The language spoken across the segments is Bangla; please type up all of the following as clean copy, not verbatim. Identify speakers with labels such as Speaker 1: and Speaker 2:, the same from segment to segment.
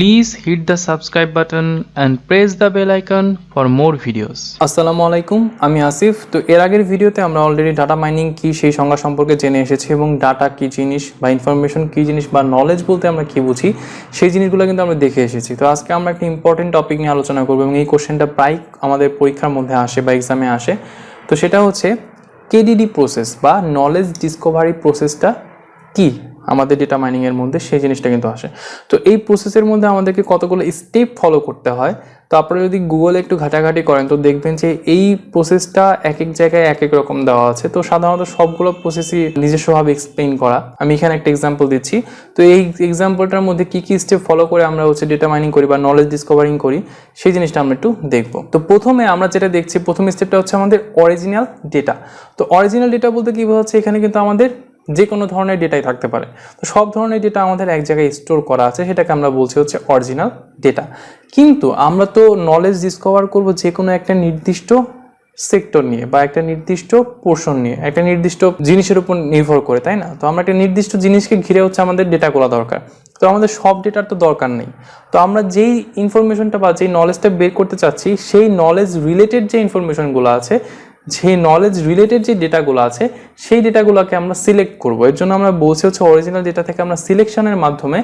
Speaker 1: Please hit the subscribe button and press the bell icon for more videos.
Speaker 2: আসসালামু আলাইকুম, আমি আসিফ। তো এর আগের ভিডিওতে আমরা অলরেডি ডাটা মাইনিং কি সেই সংজ্ঞা সম্পর্কে জেনে এসেছি এবং ডাটা কি জিনিস বা ইনফরমেশন কি জিনিস বা নলেজ বলতে আমরা কি বুঝি সেই জিনিসগুলো কিন্তু আমরা দেখে এসেছি। তো আজকে আমরা একটা ইম্পর্টেন্ট টপিক নিয়ে আলোচনা করবো এবং এই কোশ্চেনটা প্রায় আমাদের পরীক্ষার মধ্যে আসে বা এক্সামে আসে। তো সেটা হচ্ছে কেডিডি প্রসেস বা নলেজ ডিসকভারি প্রসেসটা কি আমাদের ডেটা মাইনিংয়ের মধ্যে, সেই জিনিসটা কিন্তু আসে। তো এই প্রসেসের মধ্যে আমাদেরকে কতগুলো স্টেপ ফলো করতে হয়। তো আপনারা যদি গুগলে একটু ঘাটাঘাটি করেন তো দেখবেন যে এই প্রসেসটা এক এক জায়গায় এক এক রকম দেওয়া আছে। তো সাধারণত সবগুলো প্রসেসই নিজস্বভাবে এক্সপ্লেইন করা। আমি এখানে একটা এক্সাম্পল দিচ্ছি। তো এই এক্সাম্পলটার মধ্যে কি কি স্টেপ ফলো করে আমরা ডেটা মাইনিং করি বা নলেজ ডিসকভারিং করি সেই জিনিসটা আমরা একটু দেখবো। তো প্রথমে আমরা যেটা দেখছি, প্রথম স্টেপটা হচ্ছে আমাদের অরিজিনাল ডেটা। তো অরিজিনাল ডেটা বলতে কি বোঝাচ্ছে, এখানে কিন্তু আমাদের যে কোনো ধরনের ডেটাই থাকতে পারে। তো সব ধরনের ডেটা আমাদের এক জায়গায় স্টোর করা আছে, সেটাকে আমরা বলছি হচ্ছে অরিজিনাল ডেটা। কিন্তু আমরা তো নলেজ ডিসকভার করব যে কোনো একটা নির্দিষ্ট সেক্টর নিয়ে বা একটা নির্দিষ্ট পোর্শন নিয়ে, একটা নির্দিষ্ট জিনিসের উপর নির্ভর করে, তাই না? তো আমরা একটা নির্দিষ্ট জিনিসকে ঘিরে হচ্ছে আমাদের ডেটাগুলো দরকার। তো আমাদের সব ডেটার তো দরকার নেই। তো আমরা যেই ইনফরমেশনটা বা যেই নলেজটা বের করতে চাচ্ছি, সেই নলেজ রিলেটেড যে ইনফরমেশনগুলো আছে, যে নলেজ রিলেটেড যে ডেটাগুলো আছে, সেই ডেটাগুলোকে আমরা সিলেক্ট করব। এর জন্য আমরা বলছি হচ্ছে অরিজিনাল ডেটা থেকে আমরা সিলেকশনের মাধ্যমে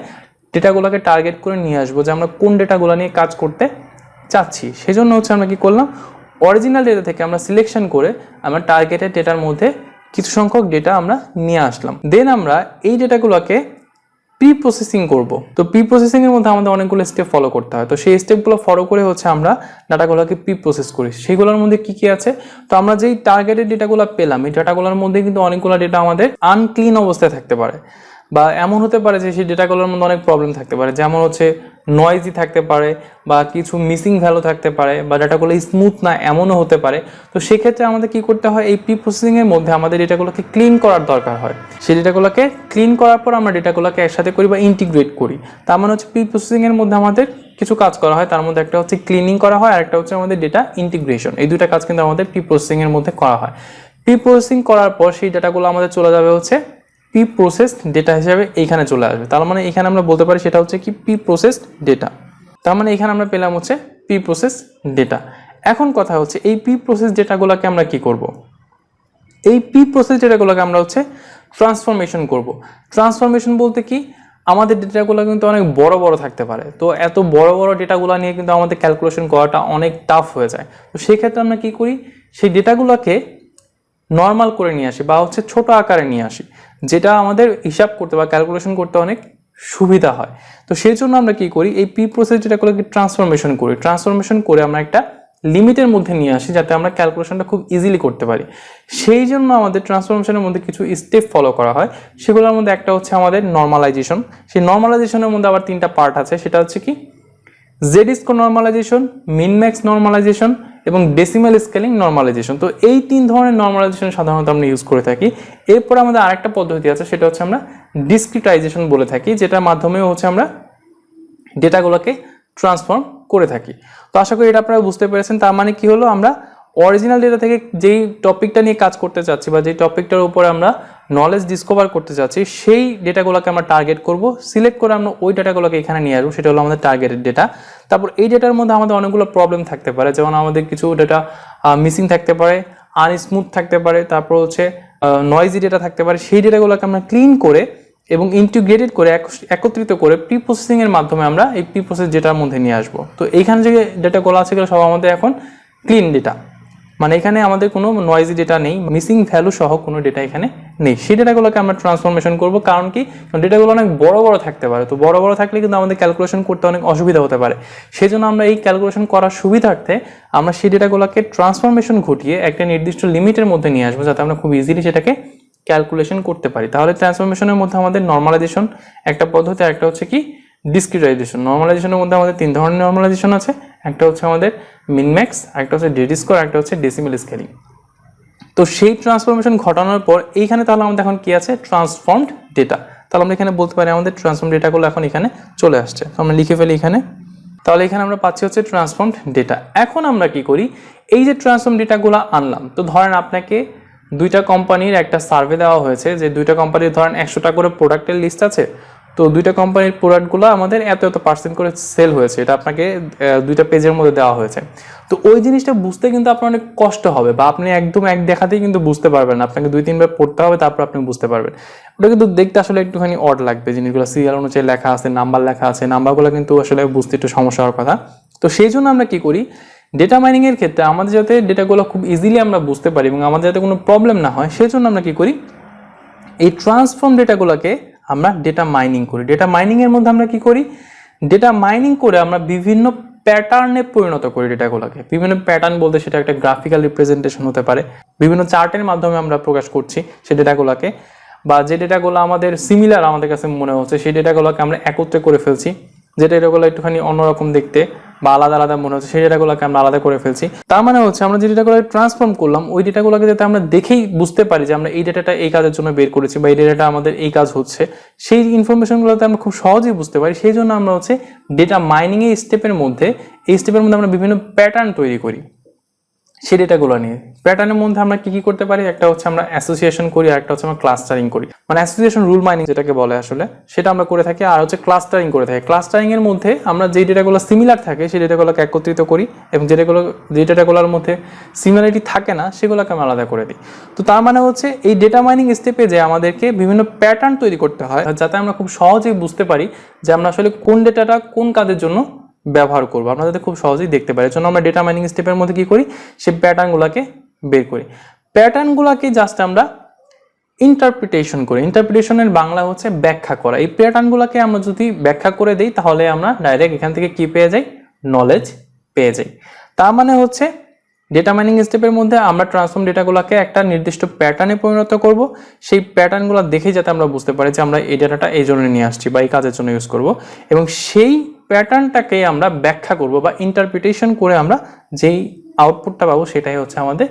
Speaker 2: ডেটাগুলোকে টার্গেট করে নিয়ে আসবো যে আমরা কোন ডেটাগুলো নিয়ে কাজ করতে চাচ্ছি। সেই জন্য হচ্ছে আমরা কি করলাম, অরিজিনাল ডেটা থেকে আমরা সিলেকশন করে আমরা টার্গেটেড ডেটার মধ্যে কিছু সংখ্যক ডেটা আমরা নিয়ে আসলাম। দেন আমরা এই ডেটাগুলোকে প্রি প্রসেসিং করব। তো প্রি প্রসেসিং এর মধ্যে আমাদের অনেকগুলো স্টেপ ফলো করতে হয়। তো সেই স্টেপগুলো ফলো করে হচ্ছে আমরা ডাটাগুলোকে প্রি প্রসেস করি। সেগুলোর মধ্যে কি কি আছে, তো আমরা যেই টার্গেটেড ডেটাগুলো পেলাম, এই ডাটাগুলোর মধ্যে কিন্তু অনেকগুলো ডেটা আমাদের আনক্লিন অবস্থায় থাকতে পারে, বা এমন হতে পারে যে সেই ডেটাগুলোর মধ্যে অনেক প্রবলেম থাকতে পারে, যেমন হচ্ছে নয়েজি থাকতে পারে বা কিছু মিসিং ভ্যালু থাকতে পারে বা ডাটাগুলো স্মুথ না এমনও হতে পারে। তো সেক্ষেত্রে আমাদের কি করতে হয়, এই প্রি প্রসেসিংয়ের মধ্যে আমাদের ডেটাগুলোকে ক্লিন করার দরকার হয়। সেই ডেটাগুলোকে ক্লিন করার পর আমরা ডেটাগুলোকে একসাথে করি বা ইন্টিগ্রেট করি। তার মানে হচ্ছে প্রি প্রসেসিংয়ের মধ্যে আমাদের কিছু কাজ করা হয়, তার মধ্যে একটা হচ্ছে ক্লিনিং করা হয় আর একটা হচ্ছে আমাদের ডেটা ইন্টিগ্রেশন। এই দুটা কাজ কিন্তু আমাদের প্রি প্রসেসিংয়ের মধ্যে করা হয়। প্রি প্রসেসিং করার পর সেই ডেটাগুলো আমাদের চলে যাবে হচ্ছে প্রি প্রসেসড ডেটা হিসেবে এইখানে চলে আসবে। তার মানে এখানে আমরা বলতে পারি সেটা হচ্ছে কি প্রি প্রসেসড ডেটা। তার মানে এখানে আমরা পেলাম হচ্ছে প্রি প্রসেস ডেটা। এখন কথা হচ্ছে এই প্রি প্রসেস ডেটাগুলোকে আমরা কি করব, এই প্রি প্রসেস ডেটাগুলোকে আমরা হচ্ছে ট্রান্সফরমেশন করব। ট্রান্সফরমেশন বলতে কি, আমাদের ডেটাগুলো কিন্তু অনেক বড় বড় থাকতে পারে। তো এত বড় বড় ডেটাগুলো নিয়ে কিন্তু আমাদের ক্যালকুলেশন করাটা অনেক টাফ হয়ে যায়। তো সেই ক্ষেত্রে আমরা কি করি, সেই ডেটাগুলোকে নর্মাল করে নিয়ে আসি বা হচ্ছে ছোট আকারে নিয়ে আসি, যেটা আমাদের হিসাব করতে বা ক্যালকুলেশন করতে অনেক সুবিধা হয়। তো সেই জন্য আমরা কি করি, এই প্রি প্রসেস ডেটাগুলোকে ট্রান্সফরমেশন করি। ট্রান্সফরমেশন করে আমরা একটা লিমিটের মধ্যে নিয়ে আসি যাতে আমরা ক্যালকুলেশনটা খুব ইজিলি করতে পারি। সেই জন্য আমাদের ট্রান্সফরমেশনের মধ্যে কিছু স্টেপ ফলো করা হয়। সেগুলোর মধ্যে একটা হচ্ছে আমাদের নর্মালাইজেশন। সেই নর্মালাইজেশনের মধ্যে আবার তিনটা পার্ট আছে। সেটা হচ্ছে কি, Z score normalization, min max normalization এবং ডেসিমাল স্কেলিং নর্মালাইজেশন। তো এই তিন ধরনের নর্মালাইজেশন সাধারণত আমরা ইউজ করে থাকি। এরপর আমাদের আরেকটা পদ্ধতি আছে, সেটা হচ্ছে আমরা ডিসক্রিটাইজেশন বলে থাকি, যেটার মাধ্যমে হচ্ছে আমরা ডেটাগুলোকে ট্রান্সফর্ম করে থাকি। তো আশা করি এটা আপনারা বুঝতে পেরেছেন। তার মানে কি হলো, আমরা অরিজিনাল ডেটা থেকে যেই টপিকটা নিয়ে কাজ করতে চাচ্ছি বা যেই টপিকটার উপরে আমরা নলেজ ডিসকভার করতে চাচ্ছি, সেই ডেটাগুলোকে আমরা টার্গেট করব। সিলেক্ট করে আমরা ওই ডেটাগুলোকে এখানে নিয়ে আসবো, সেটা হলো আমাদের টার্গেটেড ডেটা। তারপর এই ডেটার মধ্যে আমাদের অনেকগুলো প্রবলেম থাকতে পারে, যেমন আমাদের কিছু ডেটা মিসিং থাকতে পারে, আনস্মুথ থাকতে পারে, তারপর হচ্ছে নয়েজি ডেটা থাকতে পারে। সেই ডেটাগুলোকে আমরা ক্লিন করে এবং ইন্টিগ্রেটেড করে একত্রিত করে প্রি প্রসেসিং এর মাধ্যমে আমরা এই প্রি প্রসেস ডেটার মধ্যে নিয়ে আসবো। তো এইখানে যে ডেটাগুলো আছে এগুলো সব আমাদের এখন ক্লিন ডেটা, মানে এখানে আমাদের কোনো নয়েজি ডেটা নেই, মিসিং ভ্যালু সহ কোনো ডেটা এখানে নেই। সেই ডেটাগুলোকে আমরা ট্রান্সফরমেশন করব। কারণ কি, ডেটাগুলো অনেক বড় বড় থাকতে পারে। তো বড় বড় থাকলে কিন্তু আমাদের ক্যালকুলেশন করতে অনেক অসুবিধা হতে পারে। সেই জন্য আমরা এই ক্যালকুলেশন করার সুবিধার্থে আমরা সেই ডেটাগুলোকে ট্রান্সফরমেশন ঘটিয়ে একটা নির্দিষ্ট লিমিটের মধ্যে নিয়ে আসবো, যাতে আমরা খুব ইজিলি সেটাকে ক্যালকুলেশন করতে পারি। তাহলে ট্রান্সফরমেশনের মধ্যে আমাদের নর্মালাইজেশন একটা পদ্ধতি, আর একটা হচ্ছে কি ডিসক্রিটাইজেশন। নর্মালাইজেশনের মধ্যে আমাদের তিন ধরনের নর্মালাইজেশন আছে। একটা হচ্ছে আমাদের মিন ম্যাক্স, একটা হচ্ছে জেড স্কোর, একটা হচ্ছে ডেসিমাল স্কেলিং। তো সেই ট্রান্সফরমেশন ঘটানোর পর এইখানে তাহলে আমাদের এখন কি আছে, ট্রান্সফর্মড ডেটা। তাহলে আমরা এখানে বলতে পারি আমাদের ট্রান্সফর্ম ডেটাগুলো এখন এখানে চলে আসছে। তো আমরা লিখে ফেলি এখানে। তাহলে এখানে আমরা পাচ্ছি হচ্ছে ট্রান্সফর্মড ডেটা। এখন আমরা কি করি, এই যে ট্রান্সফর্ম ডেটাগুলো আনলাম, তো ধরেন আপনাকে দুইটা কোম্পানির একটা সার্ভে দেওয়া হয়েছে, যে দুইটা কোম্পানির ধরেন 100টা করে প্রোডাক্টের লিস্ট আছে। তো দুইটা কোম্পানির প্রোডাক্টগুলো আমাদের এত এত পার্সেন্ট করে সেল হয়েছে, এটা আপনাকে দুইটা পেজের মধ্যে দেওয়া হয়েছে। তো ওই জিনিসটা বুঝতে কিন্তু আপনার অনেক কষ্ট হবে, বা আপনি একদম এক দেখাতেই কিন্তু বুঝতে পারবেন না, আপনাকে 2-3 বার পড়তে হবে তারপর আপনি বুঝতে পারবেন। ওটা কিন্তু দেখতে আসলে একটুখানি অড লাগবে, জিনিসগুলো সিরিয়াল অনুযায়ী লেখা আছে, নাম্বার লেখা আছে, নাম্বারগুলো কিন্তু আসলে বুঝতে একটু সমস্যা হওয়ার কথা। তো সেই জন্য আমরা কি করি, ডেটা মাইনিং এর ক্ষেত্রে আমাদের যাতে ডেটাগুলো খুব ইজিলি আমরা বুঝতে পারি এবং আমাদের যাতে কোনো প্রবলেম না হয়, সেই জন্য আমরা কি করি, এই ট্রান্সফর্ম ডেটাগুলোকে আমরা ডেটা মাইনিং করি। ডেটা মাইনিং এর মধ্যে আমরা কি করি, ডেটা মাইনিং করে আমরা বিভিন্ন প্যাটার্নে পরিণত করি ডেটাগুলোকে। বিভিন্ন প্যাটার্ন বলতে সেটা একটা গ্রাফিক্যাল রিপ্রেজেন্টেশন হতে পারে, বিভিন্ন চার্টের মাধ্যমে আমরা প্রকাশ করছি সেই ডেটাগুলোকে, বা যে ডেটাগুলো আমাদের সিমিলার আমাদের কাছে মনে হচ্ছে সেই ডেটাগুলোকে আমরা একত্রে করে ফেলছি। যে ডেটাগুলো একটুখানি অন্যরকম দেখতে বা আলাদা আলাদা মনে হচ্ছে সেই ডেটাগুলোকে আমরা আলাদা করে ফেলছি। তার মানে হচ্ছে আমরা যে ডেটাগুলো ট্রান্সফর্ম করলাম ওই ডেটাগুলোকে যাতে আমরা দেখেই বুঝতে পারি যে আমরা এই ডেটাটা এই কাজের জন্য বের করেছি বা এই ডেটাটা আমাদের এই কাজ হচ্ছে, সেই ইনফরমেশনগুলোতে আমরা খুব সহজেই বুঝতে পারি। সেই জন্য আমরা হচ্ছে ডেটা মাইনিং এই স্টেপের মধ্যে আমরা বিভিন্ন প্যাটার্ন তৈরি করি সেই ডেটাগুলো নিয়ে। প্যাটার্নের মধ্যে আমরা কি কি করতে পারি, একটা হচ্ছে আমরা অ্যাসোসিয়েশন করি, আর একটা হচ্ছে আমরা ক্লাস্টারিং করি। মানে অ্যাসোসিয়েশন রুল মাইনিং যেটাকে বলে আসলে, সেটা আমরা করে থাকি। আর হচ্ছে ক্লাস্টারিং করে থাকি। ক্লাস্টারিং এর মধ্যে আমরা যে ডেটাগুলো সিমিলার থাকে সেই ডেটাগুলোকে একত্রিত করি, এবং যে ডেটাগুলোর মধ্যে সিমিলারিটি থাকে না সেগুলোকে আমরা আলাদা করে দিই। তো তার মানে হচ্ছে এই ডেটা মাইনিং স্টেপে যে আমাদেরকে বিভিন্ন প্যাটার্ন তৈরি করতে হয় যাতে আমরা খুব সহজেই বুঝতে পারি যে আমরা আসলে কোন ডেটাটা কোন কাজের জন্য ব্যবহার করবো, আমরা যাতে খুব সহজেই দেখতে পারি। এর জন্য আমরা ডেটা মাইনিং স্টেপের মধ্যে কি করি, সেই প্যাটার্নগুলোকে বের করি। প্যাটার্নগুলোকে জাস্ট আমরা ইন্টারপ্রিটেশন করি। ইন্টারপ্রিটেশনের বাংলা হচ্ছে ব্যাখ্যা করা। এই প্যাটার্নগুলোকে আমরা যদি ব্যাখ্যা করে দিই তাহলে আমরা ডাইরেক্ট এখান থেকে কি পেয়ে যাই, নলেজ পেয়ে যাই। তার মানে হচ্ছে ডেটা মাইনিং স্টেপের মধ্যে আমরা ট্রান্সফর্ম ডেটাগুলোকে একটা নির্দিষ্ট প্যাটার্নে পরিণত করব। সেই প্যাটার্নগুলো দেখেই যাতে আমরা বুঝতে পারি যে আমরা এই ডেটাটা এই জন্য নিয়ে আসছি বা এই কাজের জন্য ইউজ করব, এবং সেই প্যাটার্নটাকে আমরা ব্যাখ্যা করব বা ইন্টারপ্রিটেশন করে আমরা যেই আউটপুটটা পাবো সেটাই হচ্ছে আমাদের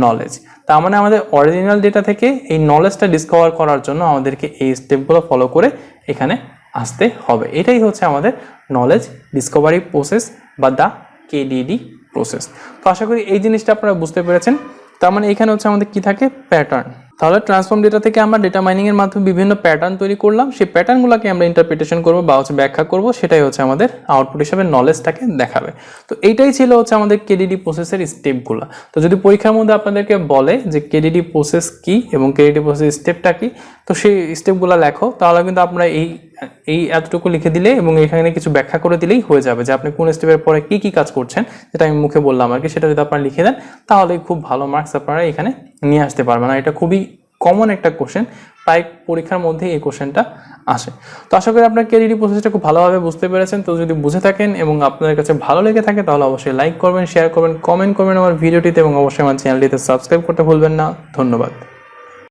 Speaker 2: নলেজ। তার মানে আমাদের অরিজিনাল ডেটা থেকে এই নলেজটা ডিসকভার করার জন্য আমাদেরকে এই স্টেপগুলো ফলো করে এখানে আসতে হবে। এটাই হচ্ছে আমাদের নলেজ ডিসকভারি প্রসেস বা দ্য কেডিডি প্রসেস। তো আশা করি এই জিনিসটা আপনারা বুঝতে পেরেছেন। তার মানে এখানে হচ্ছে আমাদের কি থাকে, প্যাটার্ন। তাহলে ট্রান্সফর্ম ডেটা থেকে আমরা ডেটা মাইনিং এর মাধ্যমে বিভিন্ন প্যাটার্ন তৈরি করলাম, সেই প্যাটার্নগুলোকে আমরা ইন্টারপ্রিটেশন করবো বা হচ্ছে ব্যাখ্যা করবো, সেটাই হচ্ছে আমাদের আউটপুট হিসেবে নলেজটাকে দেখাবে। তো এইটাই ছিল হচ্ছে আমাদের কেডিডি প্রসেসের স্টেপগুলো। তো যদি পরীক্ষার মধ্যে আপনাদেরকে বলে যে কেডিডি প্রসেস কি এবং কেডিডি প্রসেস স্টেপটা কি, তো সেই স্টেপগুলো লেখো, তাহলে কিন্তু আপনারা এই এতটুকু লিখে দিলে এবং এখানে কিছু ব্যাখ্যা করে দিলেই হয়ে যাবে যে আপনি কোন স্টেপের পরে কি কি কাজ করছেন, যেটা আমি মুখে বললাম আর কি, সেটা যদি আপনারা লিখে দেন তাহলে খুব ভালো মার্কস আপনারা এখানে নিয়ে আসতে পারবেন। আর এটা খুবই কমন একটা কোশ্চেন, প্রায় পরীক্ষার মধ্যে এই কোশ্চেনটা আসে। তো আশা করি আপনার কেডিডি প্রসেসটা খুব ভালোভাবে বুঝতে পেরেছেন। তো যদি বুঝে থাকেন এবং আপনাদের কাছে ভালো লেগে থাকে তাহলে অবশ্যই লাইক করবেন, শেয়ার করবেন, কমেন্ট করবেন আমার ভিডিওটিতে, এবং অবশ্যই আমার চ্যানেলটিতে সাবস্ক্রাইব করতে ভুলবেন না। ধন্যবাদ।